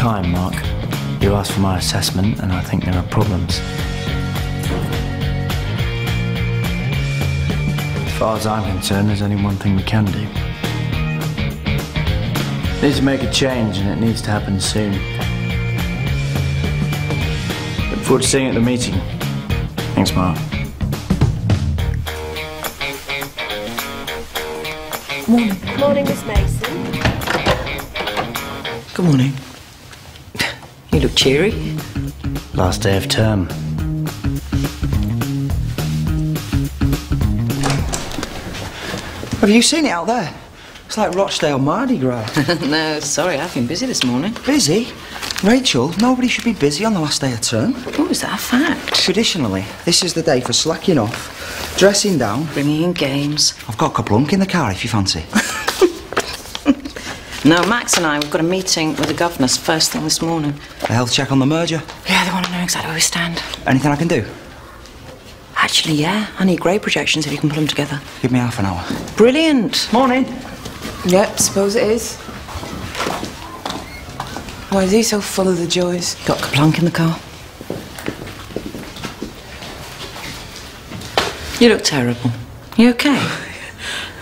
time, Mark. You asked for my assessment, and I think there are problems. As far as I'm concerned, there's only one thing we can do. We need to make a change, and it needs to happen soon. Look forward to seeing you at the meeting. Thanks, Mark. Morning. Morning, Miss Mason. Good morning. You look cheery. Last day of term. Have you seen it out there? It's like Rochdale Mardi Gras. No, sorry, I've been busy this morning. Busy? Rachel, nobody should be busy on the last day of term. Oh, is that a fact? Traditionally, this is the day for slacking off, dressing down. Bringing in games. I've got a couple in the car if you fancy. No, Max and I, we've got a meeting with the governors first thing this morning. A health check on the merger? Yeah, they want to know exactly where we stand. Anything I can do? Actually, yeah. I need grade projections if you can put them together. Give me half an hour. Brilliant. Morning. Yep, suppose it is. Why is he so full of the joys? Got Kaplunk in the car. You look terrible. You okay?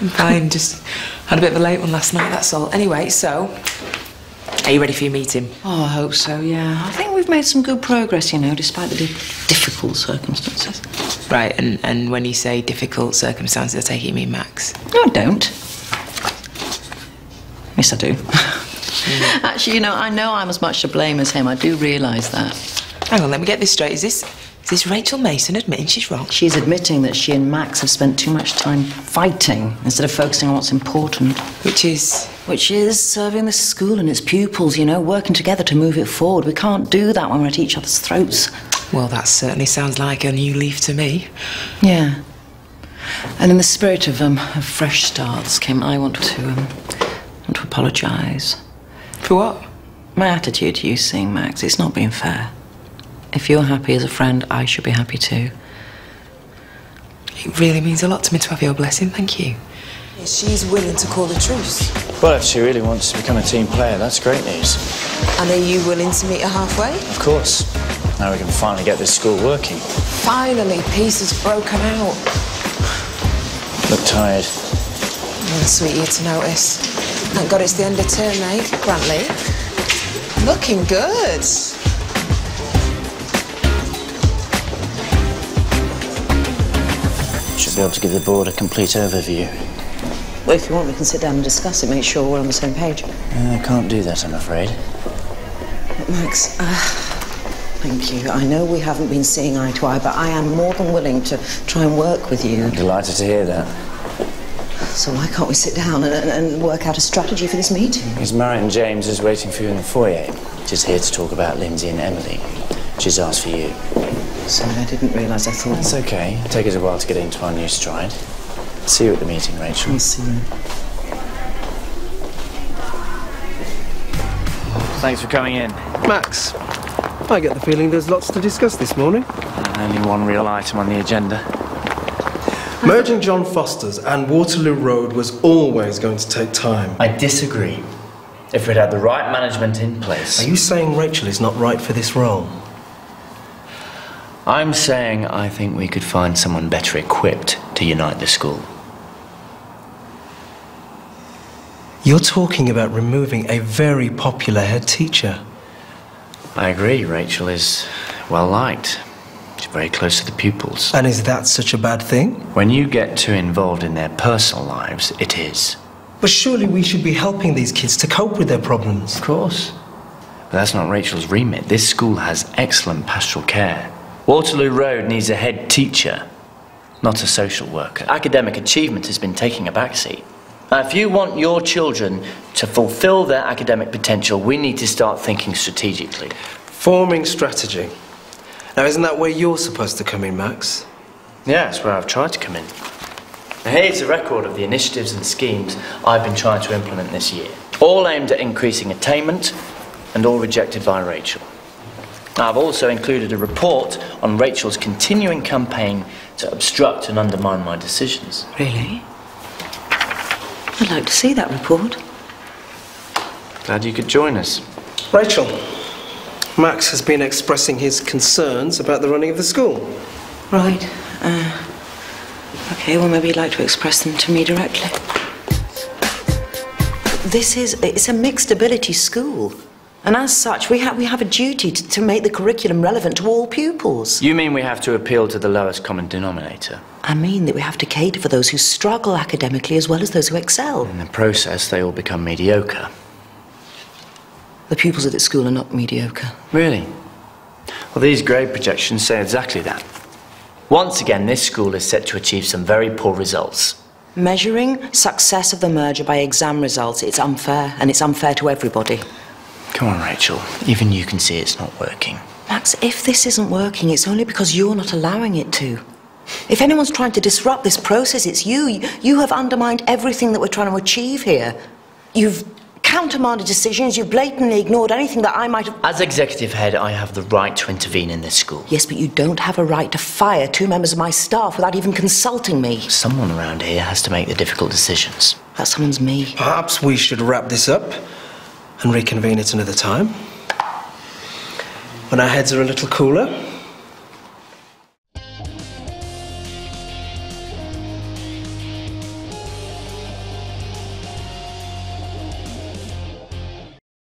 I'm fine, just had a bit of a late one last night, that's all. Anyway, so, are you ready for your meeting? Oh, I hope so, yeah. I think we've made some good progress, you know, despite the difficult circumstances. Right, and when you say difficult circumstances, I take it you mean Max? No, I don't. Yes, I do. Actually, you know I'm as much to blame as him. I do realise that. Hang on, let me get this straight. Is this Rachel Mason admitting she's wrong? She's admitting that she and Max have spent too much time fighting instead of focusing on what's important. Which is? Which is serving the school and its pupils, you know, working together to move it forward. We can't do that when we're at each other's throats. Well, that certainly sounds like a new leaf to me. Yeah. And in the spirit of fresh starts, Kim, I want to apologise. For what? My attitude to you seeing Max, it's not being fair. If you're happy as a friend, I should be happy too. It really means a lot to me to have your blessing, thank you. She's willing to call a truce. Well, if she really wants to become a team player, that's great news. And are you willing to meet her halfway? Of course. Now we can finally get this school working. Finally, peace has broken out. Look tired. Well, sweet of you to notice. Thank God it's the end of term, mate. Grantley. Looking good. Should be able to give the board a complete overview. Well, if you want, we can sit down and discuss it, make sure we're on the same page. I can't do that, I'm afraid. But Max, thank you. I know we haven't been seeing eye to eye, but I am more than willing to try and work with you. I'm delighted to hear that. So why can't we sit down and work out a strategy for this meeting? Miss Marion James is waiting for you in the foyer. She's here to talk about Lindsay and Emily. She's asked for you. Sorry, I didn't realise. I thought... That's okay. It'll take us a while to get into our new stride. See you at the meeting, Rachel. I'll see you. Thanks for coming in. Max, I get the feeling there's lots to discuss this morning. Only one real item on the agenda. Merging John Foster's and Waterloo Road was always going to take time. I disagree. If we'd had the right management in place... Are you saying Rachel is not right for this role? I'm saying I think we could find someone better equipped to unite the school. You're talking about removing a very popular head teacher. I agree. Rachel is well liked. She's very close to the pupils. And is that such a bad thing? When you get too involved in their personal lives, it is. But surely we should be helping these kids to cope with their problems. Of course. But that's not Rachel's remit. This school has excellent pastoral care. Waterloo Road needs a head teacher, not a social worker. Academic achievement has been taking a backseat. Now, if you want your children to fulfill their academic potential, we need to start thinking strategically. Forming strategy. Now, isn't that where you're supposed to come in, Max? Yeah, that's where I've tried to come in. Now, here's a record of the initiatives and schemes I've been trying to implement this year. All aimed at increasing attainment and all rejected by Rachel. Now, I've also included a report on Rachel's continuing campaign to obstruct and undermine my decisions. Really? I'd like to see that report. Glad you could join us. Rachel, Max has been expressing his concerns about the running of the school. Right. OK, well, maybe you'd like to express them to me directly. It's a mixed ability school. And as such, we have a duty to make the curriculum relevant to all pupils. You mean we have to appeal to the lowest common denominator? I mean that we have to cater for those who struggle academically as well as those who excel. In the process, they all become mediocre. The pupils at this school are not mediocre. Really? Well, these grade projections say exactly that. Once again, this school is set to achieve some very poor results. Measuring success of the merger by exam results, it's unfair, and it's unfair to everybody. Come on, Rachel. Even you can see it's not working. Max, if this isn't working, it's only because you're not allowing it to. If anyone's trying to disrupt this process, it's you. You have undermined everything that we're trying to achieve here. You've countermanded decisions, you've blatantly ignored anything that I might have... As executive head, I have the right to intervene in this school. Yes, but you don't have a right to fire 2 members of my staff without even consulting me. Someone around here has to make the difficult decisions. That someone's me. Perhaps we should wrap this up and reconvene at another time, when our heads are a little cooler.